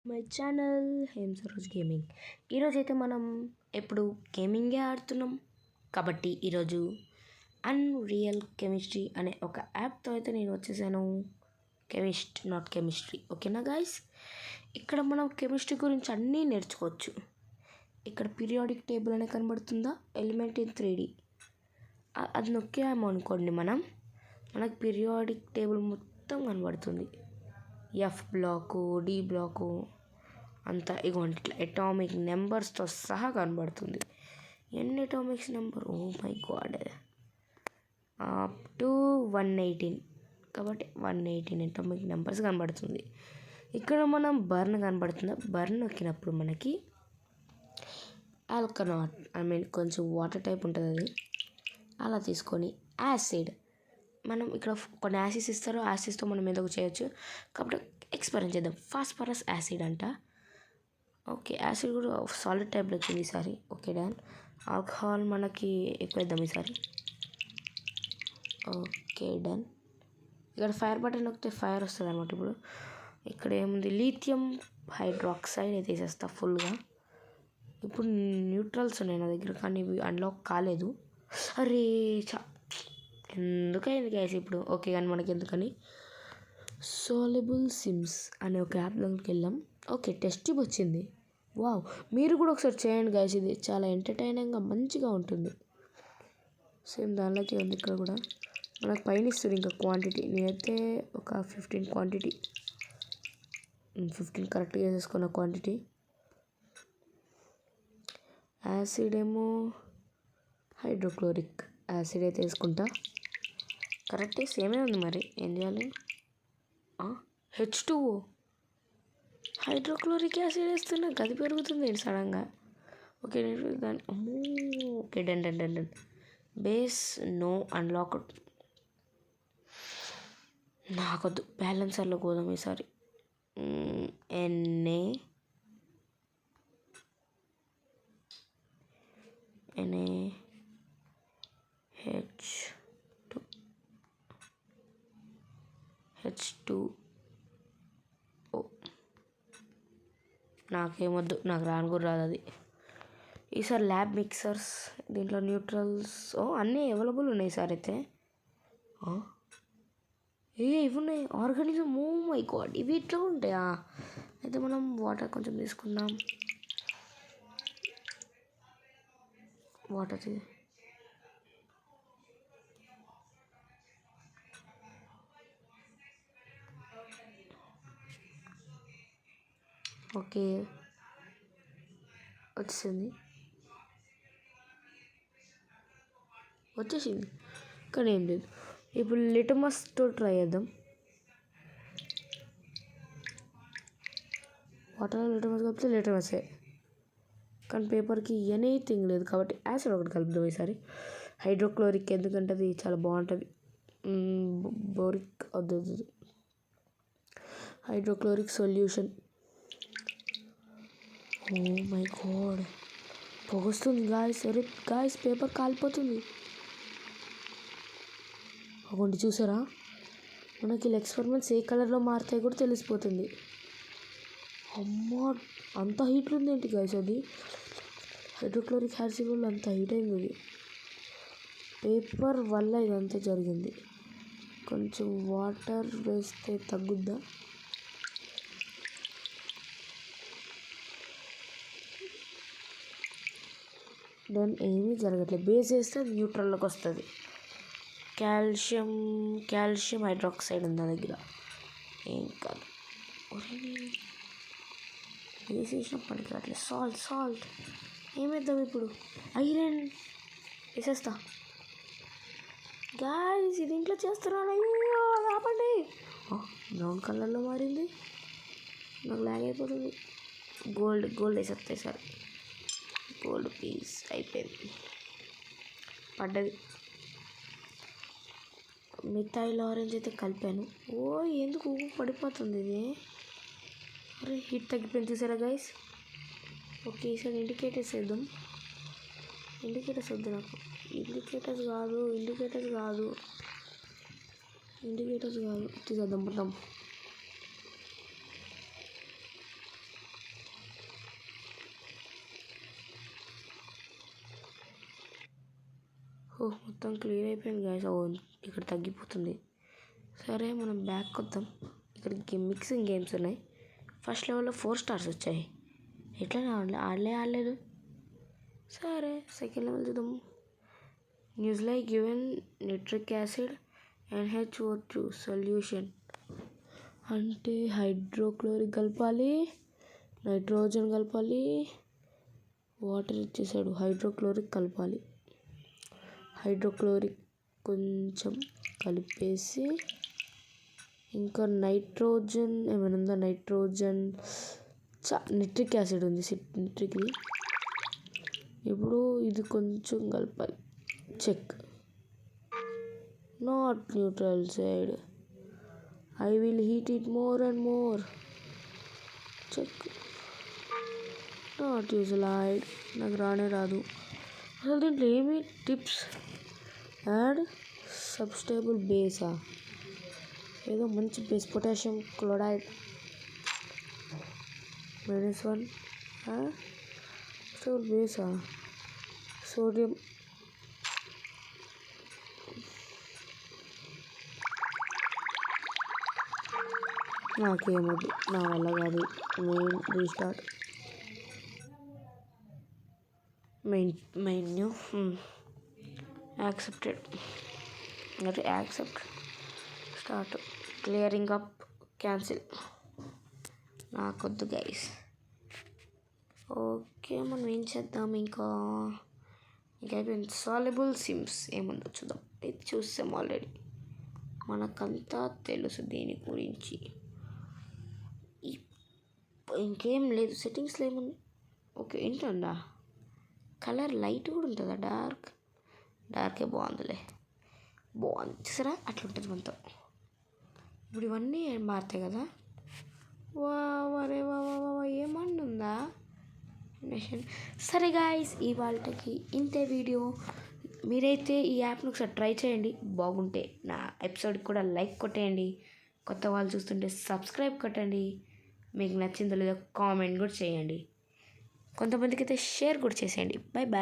My channel Hem Saroj gaming. ఈరోజు అయితే మనం ఎప్పుడు గేమింగే ఆడుతున్నాం కాబట్టి ఈరోజు అన్రియల్ కెమిస్ట్రీ అనే ఒక యాప్తో అయితే నేను వచ్చేసాను. నాట్ కెమిస్ట్రీ, ఓకేనా గాయస్? ఇక్కడ మనం కెమిస్ట్రీ గురించి అన్నీ నేర్చుకోవచ్చు. ఇక్కడ పీరియాడిక్ టేబుల్ అనే కనబడుతుందా, ఎలిమెంట్ ఇన్ 3D, అది నొక్కాము అనుకోండి మనకు పీరియాడిక్ టేబుల్ మొత్తం కనబడుతుంది. ఎఫ్ బ్లాకు, డి బ్లాకు అంతా ఇగోండి ఇట్లా అటామిక్ నెంబర్స్తో సహా కనబడుతుంది. ఎన్ని atomics number, oh my God, up to 118, కాబట్టి 118 అటామిక్ నెంబర్స్ కనబడుతుంది. ఇక్కడ మనం బర్న్ కనబడుతుంది. బర్న్ నొక్కినప్పుడు మనకి ఆల్కనాట్, కొంచెం వాటర్ టైప్ ఉంటుంది, అది అలా తీసుకొని యాసిడ్, మనం ఇక్కడ కొన్ని యాసిడ్స్ ఇస్తారు, యాసిడ్స్తో మనం ఏదో చేయొచ్చు. కాబట్టి ఎక్స్పెరిమెంట్ చేద్దాం. ఫాస్ఫరస్ యాసిడ్ అంట. ఓకే, యాసిడ్ కూడా సాలిడ్ టైప్లో వచ్చింది ఈసారి. Okay done. ఆల్కహాల్ మనకి ఎక్కువ ఇద్దాం ఈసారి. Okay done. ఇక్కడ ఫైర్ బటన్ నొక్కితే ఫైర్ వస్తుంది అనమాట. ఇప్పుడు ఇక్కడ ఏముంది, లీథియం హైడ్రాక్సైడ్ అయితే వేసేస్తా ఫుల్గా. ఇప్పుడు న్యూట్రల్స్ ఉన్నాయి నా దగ్గర, కానీ ఇవి అన్లాక్ కాలేదు. అరే ఎందుకైంది గ్యాస్ ఇప్పుడు. ఓకే, కానీ మనకి ఎందుకని సాల్యుబుల్ సిమ్స్ అనే ఒక యాప్లోకి వెళ్ళాం. ఓకే, టెస్ట్ ట్యూబ్ వచ్చింది. వావ్, మీరు కూడా ఒకసారి చేయండి గ్యాస్, ఇది చాలా ఎంటర్టైనింగ్గా మంచిగా ఉంటుంది. సేమ్ దానిలోకి ఉంది. ఇక్కడ కూడా మనకు పైన ఇస్తుంది ఇంకా క్వాంటిటీ. నేనైతే ఒక 15 క్వాంటిటీ, 15 కరెక్ట్గా వేసేసుకున్న క్వాంటిటీ. యాసిడ్ ఏమో హైడ్రోక్లోరిక్ యాసిడ్ అయితే వేసుకుంటా. కరెక్టే, సేమే ఉంది. మరి ఏం చేయాలి? H2O హైడ్రోక్లోరిక్ యాసిడ్ వేస్తున్నా, గది పెరుగుతుంది సడన్గా. ఓకే దాని okay done done done done. Base no unlocked. నాకొద్దు, బ్యాలెన్సర్లో పోదాం ఈసారి. NaHH2 నాకేమొద్దు, నాకు రాను కూడా రాదు అది. ఈసారి ల్యాబ్ మిక్సర్స్, దీంట్లో న్యూట్రల్స్ అన్నీ అవైలబుల్ ఉన్నాయి సార్. అయితే ఇవి ఉన్నాయి ఆర్గానిజం. ఓ మై గాడ్, ఇవి ఇట్లా ఉంటాయా? అయితే మనం వాటర్ కొంచెం తీసుకుందాం. వాటర్ ఓకే వచ్చేసింది, కానీ ఏం లేదు. ఇప్పుడు లిటమస్తో ట్రై చేద్దాం. వాటర్లో లిటమస్ కలిపితే లిటమసే, కానీ పేపర్కి ఎనీథింగ్ లేదు. కాబట్టి యాసిడ్ ఒకటి కలుపుదాం ఈసారి. హైడ్రోక్లోరిక్, ఎందుకంటే అది చాలా బాగుంటుంది. బోరిక్ వద్దు, hydrochloric solution. Oh my god, పొగొస్తుంది గాయస్. అరే గాయస్, పేపర్ కాలిపోతుంది. అవ్వండి, చూసారా? మనకి ఎక్స్పెరిమెంట్స్ ఏ కలర్లో మారుతాయి కూడా తెలిసిపోతుంది. అమ్మా, అంత హీట్ ఉంది ఏంటి గాయస్? అది హైడ్రోక్లోరిక్ యాసిడ్ వల్ల అంత హీట్ అయింది. అది పేపర్ వల్ల ఇదంతా జరిగింది. కొంచెం వాటర్ వేస్తే తగ్గుద్దా? దాని ఏమీ జరగట్లేదు. బేస్ వేస్తే అది న్యూట్రల్లోకి వస్తుంది. కాల్షియం హైడ్రాక్సైడ్ ఉంది నా దగ్గర, ఏం కాదు. బేస్ వేసిన పనికి రావట్లేదు. సాల్ట్ ఏమేద్దాం ఇప్పుడు? ఐరన్ వేసేస్తా. గాయ్స్, ఇది ఇంట్లో చేస్తున్నాను. అయ్యో ఆపండి. బ్రౌన్ కలర్లో మారింది, నాకు లాగ్ అయిపోతుంది. గోల్డ్ వేసేస్తాయి సార్. గోల్డ్ పీస్ అయిపోయింది, పడ్డది. మిథైల్ ఆరెంజ్ అయితే కలిపాను. ఎందుకు పడిపోతుంది ఇది? అరే హీట్ తగ్గిపోయింది, చూసారా గైస్? ఓకే, ఈసారి ఇండికేటర్స్ వేద్దాం. ఇండికేటర్స్ వద్దు నాకు. ఇండికేటర్స్ కాదు తీసేద్దాం మొత్తం. మొత్తం క్లియర్ అయిపోయింది గాయస్. ఇక్కడ తగ్గిపోతుంది. సరే మనం బ్యాక్ వద్దాం. ఇక్కడ మిక్సింగ్ గేమ్స్ ఉన్నాయి. ఫస్ట్ లెవెల్లో 4 స్టార్స్ వచ్చాయి. ఎట్లా ఆడలేదు. సరే సెకండ్ లెవెల్ చూద్దాం. న్యూస్లై గివెన్ నిట్రిక్ యాసిడ్ NH2 సొల్యూషన్ అంటే హైడ్రోక్లోరిక్ కలపాలి, నైట్రోజన్ కలపాలి, వాటర్ ఇచ్చేసాడు. హైడ్రోక్లోరిక్ కలపాలి. హైడ్రోక్లోరిక్ కొంచెం కలిపేసి ఇంకా నైట్రోజన్ ఏమైనా ఉందా? నైట్రోజన్ నిట్రిక్ యాసిడ్ ఉంది. నిట్రిక్ది. ఇప్పుడు ఇది కొంచెం కలపాలి. Check. Not neutral side. I will heat it more and more. Check. Not యూజ్లైడ్. నాకు రాదు. అసలు దీంట్లో ఏమి టిప్స్? యాడ్ సబ్స్టేబుల్ బేసా? ఏదో మంచి బేస్. పొటాషియం క్లోరైడ్ -1 సబ్స్టేబుల్ బేసా? సోడియం నాకేమొద్దు, నా వల్ల కాదు. Main restart. Menu accepted. అంటే accept. Start. Clearing up. Cancel. నాకొద్దు గైస్. ఓకే మనం ఏం చేద్దాం ఇంకా అయిపోయింది. సాల్యుబుల్ సిమ్స్ ఏముందో చూద్దాం. ఇది చూసాం ఆల్రెడీ. మనకంతా తెలుసు దీని గురించి. ఇంకేం లేదు. సెట్టింగ్స్లో ఏముంది? ఓకే ఏంటండా కలర్ లైట్ కూడా ఉంటుందా? డార్కే బాగుంది. చూసారా అట్లా ఉంటుంది మనతో. ఇప్పుడు ఇవన్నీ మారుతాయి కదా. వరే ఏమన్నా ఉందా? సరే గాయస్, ఇవాళకి ఇంతే వీడియో. మీరైతే ఈ యాప్ను ఒకసారి ట్రై చేయండి. బాగుంటే నా ఎపిసోడ్కి కూడా లైక్ కొట్టేయండి. కొత్త వాళ్ళు చూస్తుంటే సబ్స్క్రైబ్ కొట్టండి. మీకు నచ్చిందో లేదో కామెంట్ కూడా చేయండి. కొంతమందికి అయితే షేర్ కూడా చేసేయండి. Bye bye.